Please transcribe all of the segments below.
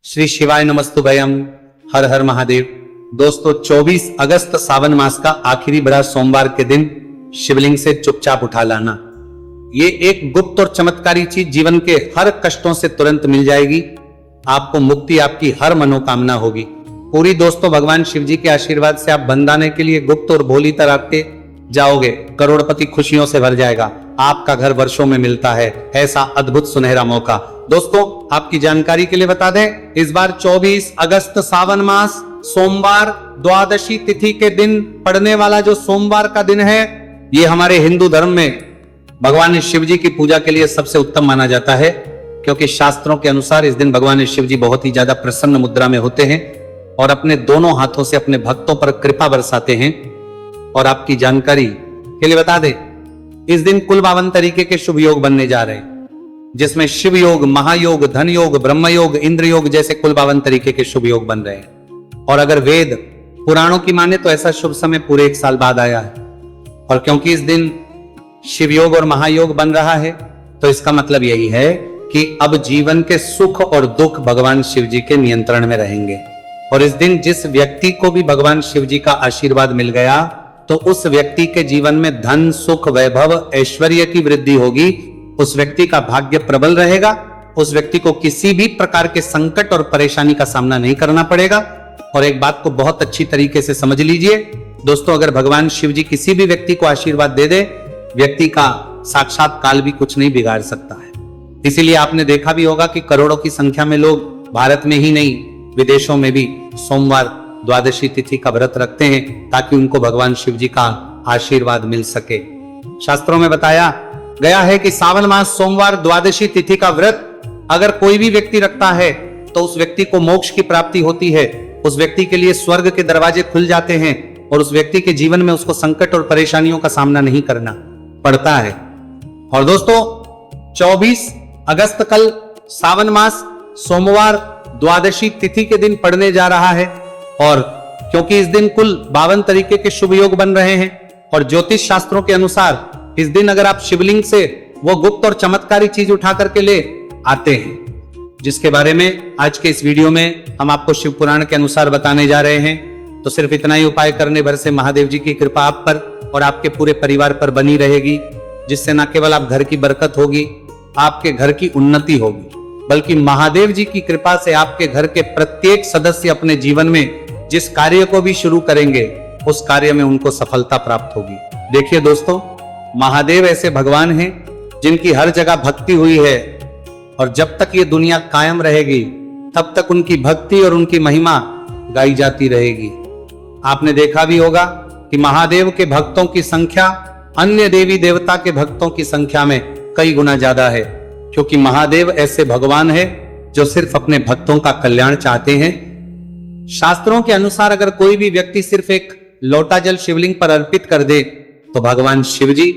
श्री शिवाय नमस्तुभयम। हर हर महादेव। दोस्तों 24 अगस्त सावन मास का आखिरी बड़ा सोमवार के दिन शिवलिंग से चुपचाप उठा लाना, ये एक गुप्त और चमत्कारी चीज जीवन के हर कष्टों से तुरंत मिल जाएगी। आपको मुक्ति, आपकी हर मनोकामना होगी पूरी। दोस्तों भगवान शिव जी के आशीर्वाद से आप बंदाने के लिए गुप्त और भोली तरह के जाओगे, करोड़पति खुशियों से भर जाएगा। आपका घर वर्षों में मिलता है, ऐसा अद्भुत सुनहरा मौका। दोस्तों आपकी जानकारी के लिए बता दें, इस बार 24 अगस्त सावन मास सोमवार द्वादशी तिथि के दिन पड़ने वाला जो सोमवार का दिन है, ये हमारे हिंदू धर्म में भगवान शिव जी की पूजा के लिए सबसे उत्तम माना जाता है, क्योंकि शास्त्रों के अनुसार इस दिन भगवान शिव जी बहुत ही ज्यादा प्रसन्न मुद्रा में होते हैं और अपने दोनों हाथों से अपने भक्तों पर कृपा बरसाते हैं। और आपकी जानकारी के लिए बता दें, इस दिन कुल 52 तरीके के शुभ योग बनने जा रहे हैं, जिसमें शिव योग, महायोग, धन योग, ब्रह्म योग, इंद्र योग जैसे कुल 52 तरीके के शुभ योग बन रहे हैं। और अगर वेद पुराणों की माने तो ऐसा शुभ समय पूरे 1 साल बाद आया है। और क्योंकि इस दिन शिव योग और महायोग बन रहा है, तो इसका मतलब यही है कि अब जीवन के सुख और दुख भगवान शिव जी के नियंत्रण में रहेंगे। और इस दिन जिस व्यक्ति को भी भगवान शिव जी का आशीर्वाद मिल गया, तो उस व्यक्ति के जीवन में धन, सुख, वैभव, ऐश्वर्य की वृद्धि होगी। उस व्यक्ति का भाग्य प्रबल रहेगा। उस व्यक्ति को किसी भी प्रकार के संकट और परेशानी का सामना नहीं करना पड़ेगा। और एक बात को बहुत अच्छी तरीके से समझ लीजिए दोस्तों, अगर भगवान शिव जी किसी भी व्यक्ति को आशीर्वाद दे दे, व्यक्ति का साक्षात काल भी कुछ नहीं बिगाड़ सकता है। इसीलिए आपने देखा भी होगा कि करोड़ों की संख्या में लोग भारत में ही नहीं, विदेशों में भी सोमवार द्वादशी तिथि का व्रत रखते हैं, ताकि उनको भगवान शिव जी का आशीर्वाद मिल सके। शास्त्रों में बताया गया है कि सावन मास सोमवार द्वादशी तिथि का व्रत अगर कोई भी व्यक्ति रखता है, तो उस व्यक्ति को मोक्ष की प्राप्ति होती है। उस व्यक्ति के लिए स्वर्ग के दरवाजे खुल जाते हैं और उस व्यक्ति के जीवन में उसको संकट और परेशानियों का सामना नहीं करना पड़ता है। और दोस्तों 24 अगस्त कल सावन मास सोमवार द्वादशी तिथि के दिन पड़ने जा रहा है। और क्योंकि इस दिन कुल 52 तरीके के शुभ योग बन रहे हैं, और ज्योतिष शास्त्रों के अनुसार इस दिन अगर आप शिवलिंग से वो गुप्त और चमत्कारी चीज उठा करके ले आते हैं, जिसके बारे में आज के इस वीडियो में हम आपको शिव पुराण के अनुसार बताने जा रहे हैं, तो सिर्फ इतना ही उपाय करने भर से महादेव जी की कृपा आप पर और आपके पूरे परिवार पर बनी रहेगी, जिससे न केवल आप घर की बरकत होगी, आपके घर की उन्नति होगी, बल्कि महादेव जी की कृपा से आपके घर के प्रत्येक सदस्य अपने जीवन में जिस कार्य को भी शुरू करेंगे, उस कार्य में उनको सफलता प्राप्त होगी। देखिए दोस्तों, महादेव ऐसे भगवान हैं जिनकी हर जगह भक्ति हुई है, और जब तक ये दुनिया कायम रहेगी, तब तक उनकी भक्ति और उनकी महिमा गाई जाती रहेगी। आपने देखा भी होगा कि महादेव के भक्तों की संख्या अन्य देवी देवता के भक्तों की संख्या में कई गुना ज्यादा है, क्योंकि महादेव ऐसे भगवान है जो सिर्फ अपने भक्तों का कल्याण चाहते हैं। शास्त्रों के अनुसार अगर कोई भी व्यक्ति सिर्फ एक लोटा जल शिवलिंग पर अर्पित कर दे, तो भगवान शिव जी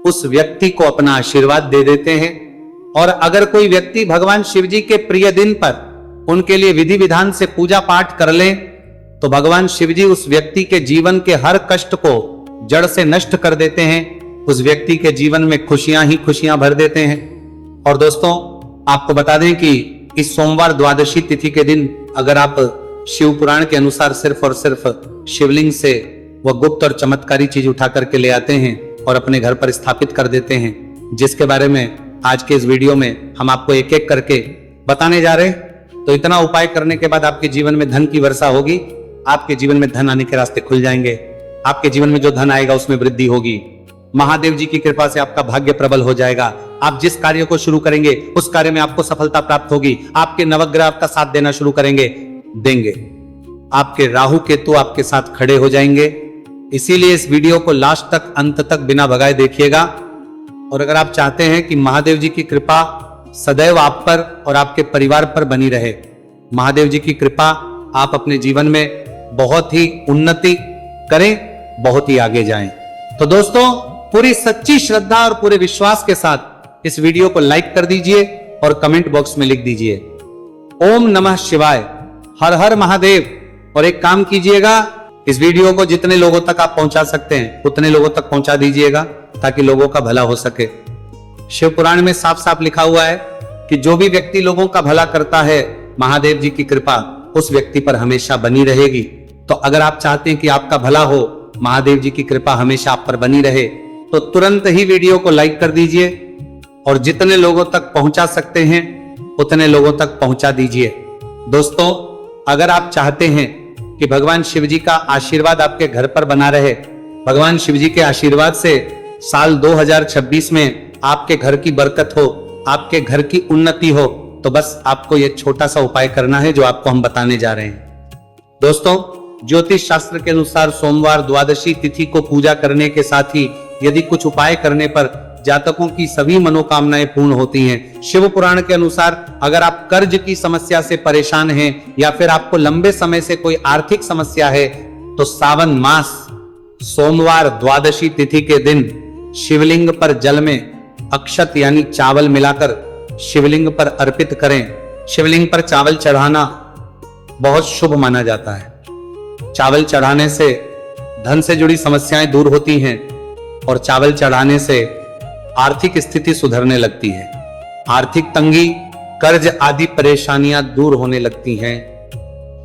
उस व्यक्ति को अपना आशीर्वाद दे देते हैं। और अगर कोई व्यक्ति भगवान शिव जी के प्रिय दिन पर उनके लिए विधि विधान से पूजा पाठ कर ले, तो भगवान शिव जी उस व्यक्ति के जीवन के हर कष्ट को जड़ से नष्ट कर देते हैं। उस व्यक्ति के जीवन में खुशियां ही खुशियां भर देते हैं। और दोस्तों आपको बता दें कि इस सोमवार द्वादशी तिथि के दिन अगर आप शिव पुराण के अनुसार सिर्फ और सिर्फ शिवलिंग से वह गुप्त और चमत्कारी चीज उठा करके ले आते हैं और अपने घर पर स्थापित कर देते हैं, जिसके बारे में आज के इस वीडियो में हम आपको एक एक करके बताने जा रहे हैं, तो इतना उपाय करने के बाद आपके जीवन में धन की वर्षा होगी। आपके जीवन में धन आने के रास्ते खुल जाएंगे। आपके जीवन में जो धन आएगा उसमें वृद्धि होगी। महादेव जी की कृपा से आपका भाग्य प्रबल हो जाएगा। आप जिस कार्य को शुरू करेंगे उस कार्य में आपको सफलता प्राप्त होगी। आपके नवग्रह आपका साथ देना शुरू देंगे। आपके राहु केतु आपके साथ खड़े हो जाएंगे। इसीलिए इस वीडियो को लास्ट तक, अंत तक बिना भगाए देखिएगा। और अगर आप चाहते हैं कि महादेव जी की कृपा सदैव आप पर और आपके परिवार पर बनी रहे, महादेव जी की कृपा आप अपने जीवन में बहुत ही उन्नति करें, बहुत ही आगे जाएं, तो दोस्तों पूरी सच्ची श्रद्धा और पूरे विश्वास के साथ इस वीडियो को लाइक कर दीजिए और कमेंट बॉक्स में लिख दीजिए ओम नमः शिवाय, हर हर महादेव। और एक काम कीजिएगा, इस वीडियो को जितने लोगों तक आप पहुंचा सकते हैं उतने लोगों तक पहुंचा दीजिएगा, ताकि लोगों का भला हो सके। शिव पुराण में साफ साफ लिखा हुआ है कि जो भी व्यक्ति लोगों का भला करता है महादेव जी की कृपा उस व्यक्ति पर हमेशा बनी रहेगी। तो अगर आप चाहते हैं कि आपका भला हो, महादेव जी की कृपा हमेशा आप पर बनी रहे, तो तुरंत ही वीडियो को लाइक कर दीजिए और जितने लोगों तक पहुंचा सकते हैं उतने लोगों तक पहुंचा दीजिए। दोस्तों, अगर आप चाहते हैं कि भगवान शिव जी का आशीर्वाद आपके घर पर बना रहे, भगवान शिव जी के आशीर्वाद से साल 2026 में आपके घर की बरकत हो, आपके घर की उन्नति हो, तो बस आपको यह छोटा सा उपाय करना है जो आपको हम बताने जा रहे हैं। दोस्तों, ज्योतिष शास्त्र के अनुसार सोमवार द्वादशी तिथि को पूजा करने के साथ ही यदि कुछ उपाय करने पर जातकों की सभी मनोकामनाएं पूर्ण होती हैं। शिव पुराण के अनुसार अगर आप कर्ज की समस्या से परेशान हैं या फिर आपको लंबे समय से कोई आर्थिक समस्या है, तो सावन मास सोमवार द्वादशी तिथि के दिन शिवलिंग पर जल में अक्षत यानी चावल मिलाकर शिवलिंग पर अर्पित करें। शिवलिंग पर चावल चढ़ाना बहुत शुभ माना जाता है। चावल चढ़ाने से धन से जुड़ी समस्याएं दूर होती हैं और चावल चढ़ाने से आर्थिक स्थिति सुधरने लगती है। आर्थिक तंगी, कर्ज आदि परेशानियां दूर होने लगती हैं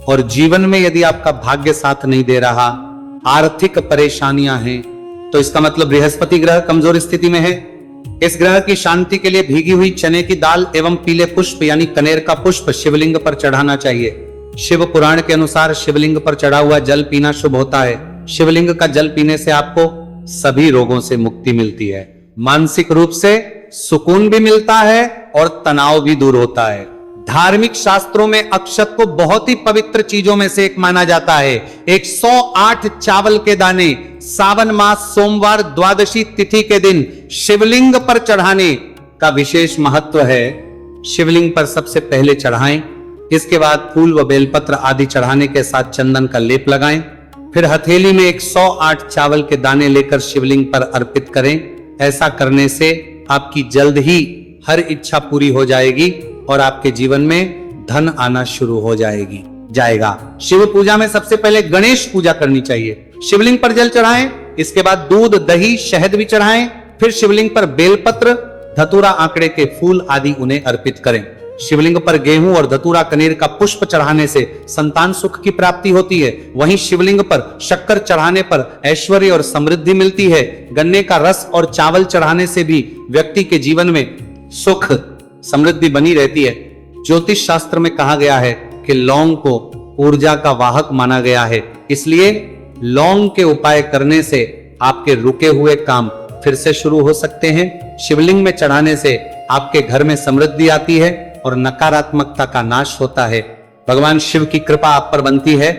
और जीवन में यदि आपका भाग्य साथ नहीं दे रहा, आर्थिक परेशानियां हैं, तो इसका मतलब बृहस्पति ग्रह कमजोर स्थिति में है। इस ग्रह की शांति के लिए भीगी हुई चने की दाल एवं पीले पुष्प यानी कनेर का पुष्प शिवलिंग पर चढ़ाना चाहिए। शिव पुराण के अनुसार शिवलिंग पर चढ़ा हुआ जल पीना शुभ होता है। शिवलिंग का जल पीने से आपको सभी रोगों से मुक्ति मिलती है, मानसिक रूप से सुकून भी मिलता है और तनाव भी दूर होता है। धार्मिक शास्त्रों में अक्षत को बहुत ही पवित्र चीजों में से एक माना जाता है। 108 चावल के दाने सावन मास सोमवार द्वादशी तिथि के दिन शिवलिंग पर चढ़ाने का विशेष महत्व है। शिवलिंग पर सबसे पहले चढ़ाएं, इसके बाद फूल व बेलपत्र आदि चढ़ाने के साथ चंदन का लेप लगाएं। फिर हथेली में 108 चावल के दाने लेकर शिवलिंग पर अर्पित करें। ऐसा करने से आपकी जल्द ही हर इच्छा पूरी हो जाएगी और आपके जीवन में धन आना शुरू हो जाएगा। शिव पूजा में सबसे पहले गणेश पूजा करनी चाहिए। शिवलिंग पर जल चढ़ाएं, इसके बाद दूध, दही, शहद भी चढ़ाएं। फिर शिवलिंग पर बेलपत्र, धतूरा, आंकड़े के फूल आदि उन्हें अर्पित करें। शिवलिंग पर गेहूं और धतूरा कनेर का पुष्प चढ़ाने से संतान सुख की प्राप्ति होती है। वहीं शिवलिंग पर शक्कर चढ़ाने पर ऐश्वर्य और समृद्धि मिलती है। गन्ने का रस और चावल चढ़ाने से भी व्यक्ति के जीवन में सुख समृद्धि बनी रहती है। ज्योतिष शास्त्र में कहा गया है कि लौंग को ऊर्जा का वाहक माना गया है, इसलिए लौंग के उपाय करने से आपके रुके हुए काम फिर से शुरू हो सकते हैं। शिवलिंग में चढ़ाने से आपके घर में समृद्धि आती है और नकारात्मकता का नाश होता है। भगवान शिव की कृपा आप पर बनती है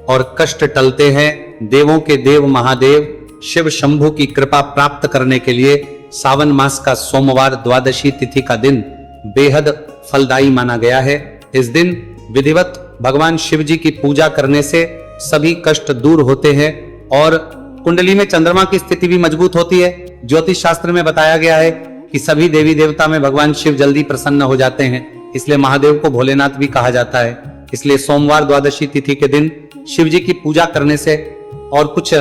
और कष्ट टलते हैं। देवों के देव महादेव शिव शंभु की कृपा प्राप्त करने के लिए सावन मास का सोमवार द्वादशी तिथि का दिन बेहद फलदायी माना गया है। इस दिन विधिवत भगवान शिव जी की पूजा करने से सभी कष्ट दूर होते हैं और कुंडली में चंद्रमा की स्थिति भी मजबूत होती है। ज्योतिष शास्त्र में बताया गया है कि सभी देवी देवता में भगवान शिव जल्दी प्रसन्न हो जाते हैं, इसलिए महादेव को भोलेनाथ भी कहा जाता है। इसलिए सोमवार द्वादशी तिथि के दिन शिव जी की पूजा करने से और कुछ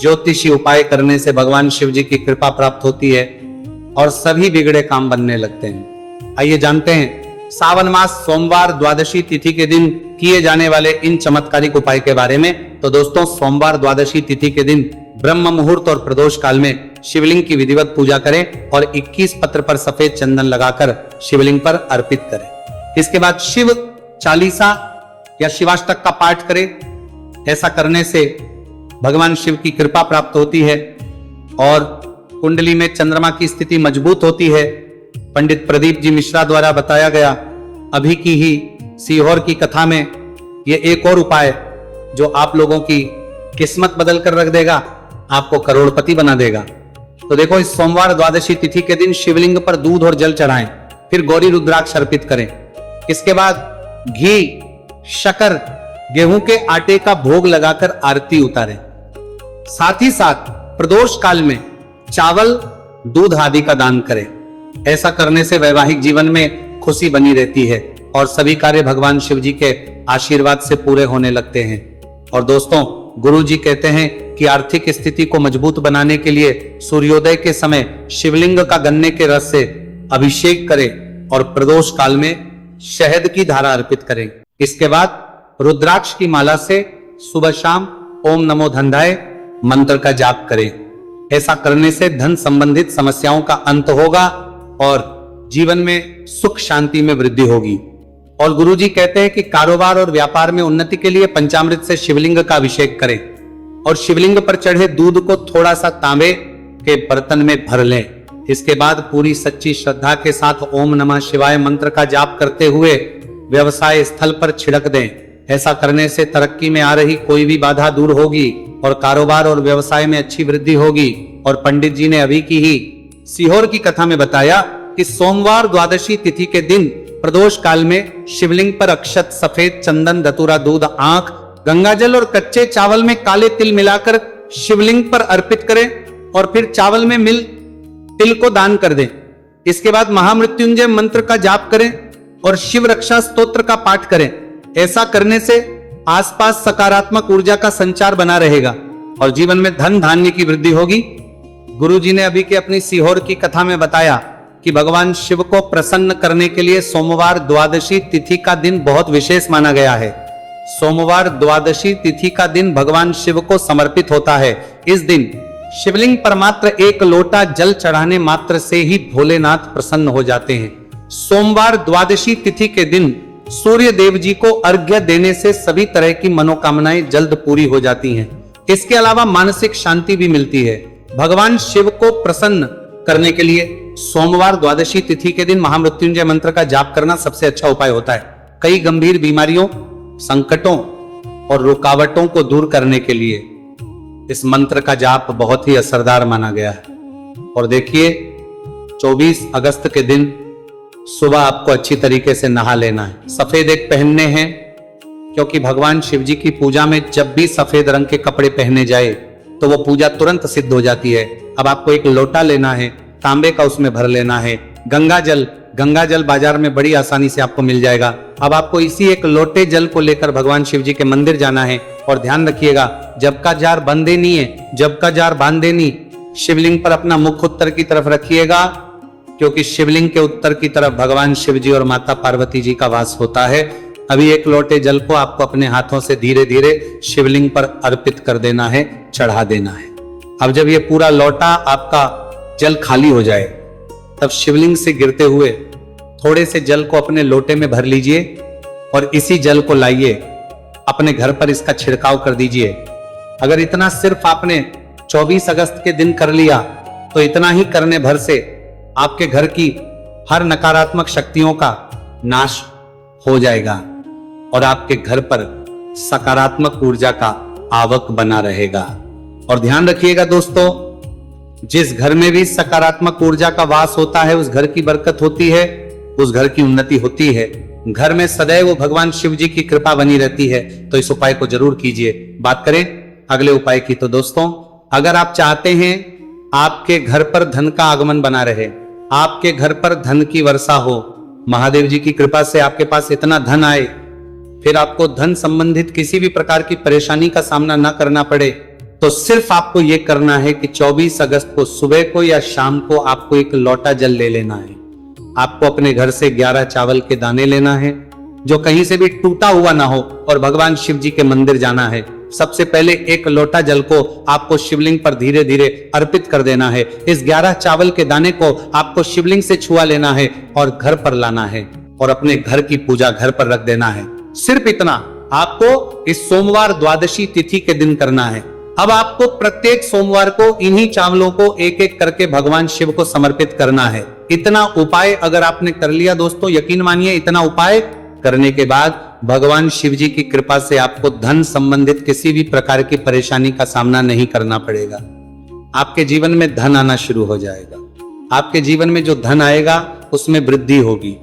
ज्योतिषी उपाय करने से भगवान शिव जी की कृपा प्राप्त होती है और सभी बिगड़े काम बनने लगते हैं। आइए जानते हैं सावन मास सोमवार द्वादशी तिथि के दिन किए जाने वाले इन चमत्कारिक उपाय के बारे में। तो दोस्तों, सोमवार द्वादशी तिथि के दिन ब्रह्म मुहूर्त और प्रदोष काल में शिवलिंग की विधिवत पूजा करें और 21 पत्र पर सफेद चंदन लगाकर शिवलिंग पर अर्पित करें। इसके बाद शिव चालीसा या शिवाष्टक का पाठ करें। ऐसा करने से भगवान शिव की कृपा प्राप्त होती है और कुंडली में चंद्रमा की स्थिति मजबूत होती है। पंडित प्रदीप जी मिश्रा द्वारा बताया गया अभी की ही सीहोर की कथा में ये एक और उपाय जो आप लोगों की किस्मत बदल कर रख देगा, आपको करोड़पति बना देगा। तो देखो, इस सोमवार द्वादशी तिथि के दिन शिवलिंग पर दूध और जल चढ़ाएं, फिर गौरी रुद्राक्ष अर्पित करें। इसके बाद घी, शक्कर, गेहूं के आटे का भोग लगाकर आरती उतारें। साथ ही साथ प्रदोष काल में चावल, दूध आदि का दान करें। ऐसा करने से वैवाहिक जीवन में खुशी बनी रहती है और सभी कार्य भगवान शिव जी के आशीर्वाद से पूरे होने लगते हैं। और दोस्तों, गुरु जी कहते हैं कि आर्थिक स्थिति को मजबूत बनाने के लिए सूर्योदय के समय शिवलिंग का गन्ने के रस से अभिषेक करें और प्रदोष काल में शहद की धारा अर्पित करें। इसके बाद रुद्राक्ष की माला से सुबह शाम ओम नमो धनधाय मंत्र का जाप करें। ऐसा करने से धन संबंधित समस्याओं का अंत होगा और जीवन में सुख शांति में वृद्धि होगी। और गुरुजी कहते हैं कि कारोबार और व्यापार में उन्नति के लिए पंचामृत से शिवलिंग का अभिषेक करें और शिवलिंग पर चढ़े दूध को थोड़ा सा तांबे के बर्तन में भर लें। इसके बाद पूरी सच्ची श्रद्धा के साथ ओम नमः शिवाय मंत्र का जाप करते हुए व्यवसाय स्थल पर छिड़क दें। ऐसा करने से तरक्की में आ रही कोई भी बाधा दूर होगी और कारोबार और व्यवसाय में अच्छी वृद्धि होगी। और पंडित जी ने अभी की ही सीहोर की कथा में बताया कि सोमवार द्वादशी तिथि के दिन प्रदोष काल में शिवलिंग पर अक्षत, सफेद चंदन, धतूरा, दूध, आंख, गंगाजल और कच्चे चावल में काले तिल मिलाकर शिवलिंग पर अर्पित करें और फिर चावल में मिल तिल को दान कर दें। इसके बाद महामृत्युंजय मंत्र का जाप करें और शिव रक्षा स्तोत्र का पाठ करें। ऐसा करने से आसपास सकारात्मक ऊर्जा का संचार बना रहेगा और जीवन में धन धान्य की वृद्धि होगी। गुरुजी ने अभी के अपनी सीहोर की कथा में बताया कि भगवान शिव को प्रसन्न करने के लिए सोमवार द्वादशी तिथि का दिन बहुत विशेष माना गया है। सोमवार द्वादशी तिथि का दिन भगवान शिव को समर्पित होता है। इस दिन शिवलिंग पर मात्र एक लोटा जल चढ़ाने मात्र से ही भोलेनाथ प्रसन्न हो जाते हैं। सोमवार द्वादशी तिथि के दिन सूर्य देव जी को अर्घ्य देने से सभी तरह की मनोकामनाएं जल्द पूरी हो जाती हैं। इसके अलावा मानसिक शांति भी मिलती है। भगवान शिव को प्रसन्न करने के लिए सोमवार द्वादशी तिथि के दिन महामृत्युंजय मंत्र का जाप करना सबसे अच्छा उपाय होता है। कई गंभीर बीमारियों, संकटों और रुकावटों को दूर करने के लिए इस मंत्र का जाप बहुत ही असरदार माना गया है। और देखिए 24 अगस्त के दिन सुबह आपको अच्छी तरीके से नहा लेना है। सफेद एक पहनने हैं, क्योंकि भगवान शिव जी की पूजा में जब भी सफेद रंग के कपड़े पहने जाए तो वो पूजा तुरंत सिद्ध हो जाती है। अब आपको एक लोटा लेना है, तांबे का उसमें भर लेना है। गंगा जल बाजार में बड़ी आसानी से आपको मिल जाएगा। अब आपको इसी एक लोटे जल को लेकर भगवान शिव जी के मंदिर जाना है। और ध्यान रखिएगा, जब का जार बंदे नहीं है, जब का जार बांधे नहीं। शिवलिंग पर अपना मुख उत्तर की तरफ रखिएगा, क्योंकि शिवलिंग के उत्तर की तरफ भगवान शिव जी और माता पार्वती जी का वास होता है। अभी एक लोटे जल को आपको अपने हाथों से धीरे धीरे शिवलिंग पर अर्पित कर देना है, चढ़ा देना है। अब जब ये पूरा लोटा आपका जल खाली हो जाए, तब शिवलिंग से गिरते हुए थोड़े से जल को अपने लोटे में भर लीजिए और इसी जल को लाइए अपने घर पर, इसका छिड़काव कर दीजिए। अगर इतना सिर्फ आपने 24 अगस्त के दिन कर लिया तो इतना ही करने भर से आपके घर की हर नकारात्मक शक्तियों का नाश हो जाएगा और आपके घर पर सकारात्मक ऊर्जा का आवक बना रहेगा। और ध्यान रखिएगा दोस्तों, जिस घर में भी सकारात्मक ऊर्जा का वास होता है उस घर की बरकत होती है, उस घर की उन्नति होती है। घर में सदैव भगवान शिव जी की कृपा बनी रहती है। तो इस उपाय को जरूर कीजिए। बात करें अगले उपाय की, तो दोस्तों अगर आप चाहते हैं आपके घर पर धन का आगमन बना रहे, आपके घर पर धन की वर्षा हो, महादेव जी की कृपा से आपके पास इतना धन आए, फिर आपको धन संबंधित किसी भी प्रकार की परेशानी का सामना ना करना पड़े, तो सिर्फ आपको यह करना है कि 24 अगस्त को सुबह को या शाम को आपको एक लोटा जल ले लेना है। आपको अपने घर से 11 चावल के दाने लेना है, जो कहीं से भी टूटा हुआ ना हो, और भगवान शिव जी के मंदिर जाना है। सबसे पहले एक लोटा जल को आपको शिवलिंग पर धीरे धीरे अर्पित कर देना है। इस 11 चावल के दाने को आपको शिवलिंग से छुआ लेना है और घर पर लाना है और अपने घर की पूजा घर पर रख देना है। सिर्फ इतना आपको इस सोमवार द्वादशी तिथि के दिन करना है। अब आपको प्रत्येक सोमवार को इन्हीं चावलों को एक एक करके भगवान शिव को समर्पित करना है। इतना उपाय अगर आपने कर लिया दोस्तों, यकीन मानिए इतना उपाय करने के बाद भगवान शिव जी की कृपा से आपको धन संबंधित किसी भी प्रकार की परेशानी का सामना नहीं करना पड़ेगा। आपके जीवन में धन आना शुरू हो जाएगा। आपके जीवन में जो धन आएगा उसमें वृद्धि होगी।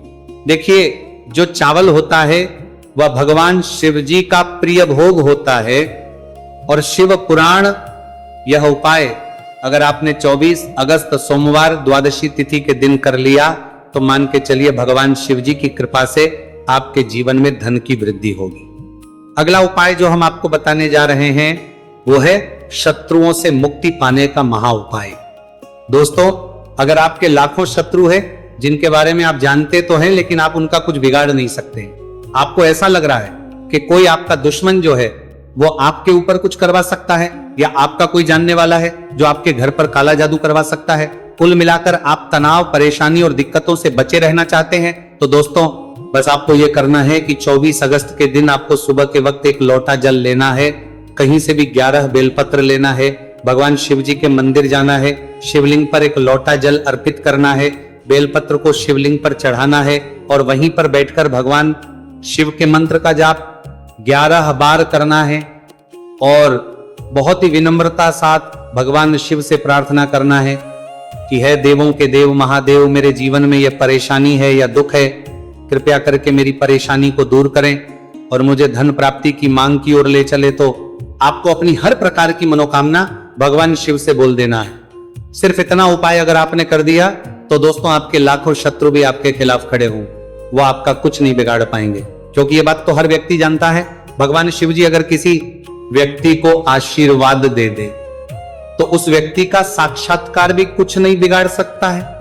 देखिए, जो चावल होता है वह भगवान शिव जी का प्रिय भोग होता है और शिव पुराण यह उपाय अगर आपने 24 अगस्त सोमवार द्वादशी तिथि के दिन कर लिया तो मान के चलिए भगवान शिव जी की कृपा से आपके जीवन में धन की वृद्धि होगी। अगला उपाय जो हम आपको बताने जा रहे हैं वो है शत्रुओं से मुक्ति पाने का महा उपाय। दोस्तों, अगर आपके लाखों शत्रु है, जिनके बारे में आप जानते तो हैं लेकिन आप उनका कुछ बिगाड़ नहीं सकते। आपको ऐसा लग रहा है कि कोई आपका दुश्मन जो है वो आपके ऊपर कुछ करवा सकता है, या आपका कोई जानने वाला है जो आपके घर पर काला जादू करवा सकता है। कुल मिलाकर आप तनाव, परेशानी और दिक्कतों से बचे रहना चाहते हैं तो दोस्तों बस आपको यह करना है कि 24 अगस्त के दिन आपको सुबह के वक्त एक लोटा जल लेना है, कहीं से भी 11 बेलपत्र लेना है, भगवान शिव जी के मंदिर जाना है, शिवलिंग पर एक लोटा जल अर्पित करना है, बेलपत्र को शिवलिंग पर चढ़ाना है और वहीं पर बैठकर भगवान शिव के मंत्र का जाप 11 बार करना है और बहुत ही विनम्रता साथ भगवान शिव से प्रार्थना करना है कि है देवों के देव महादेव, मेरे जीवन में यह परेशानी है या दुख है, कृपया करके मेरी परेशानी को दूर करें और मुझे धन प्राप्ति की मांग की ओर ले चले। तो आपको अपनी हर प्रकार की मनोकामना भगवान शिव से बोल देना है। सिर्फ इतना उपाय अगर आपने कर दिया तो दोस्तों आपके लाखों शत्रु भी आपके खिलाफ खड़े हों, वो आपका कुछ नहीं बिगाड़ पाएंगे, क्योंकि ये बात तो हर व्यक्ति जानता है। भगवान शिव जी अगर किसी व्यक्ति को आशीर्वाद दे दे तो उस व्यक्ति का साक्षात्कार भी कुछ नहीं बिगाड़ सकता है।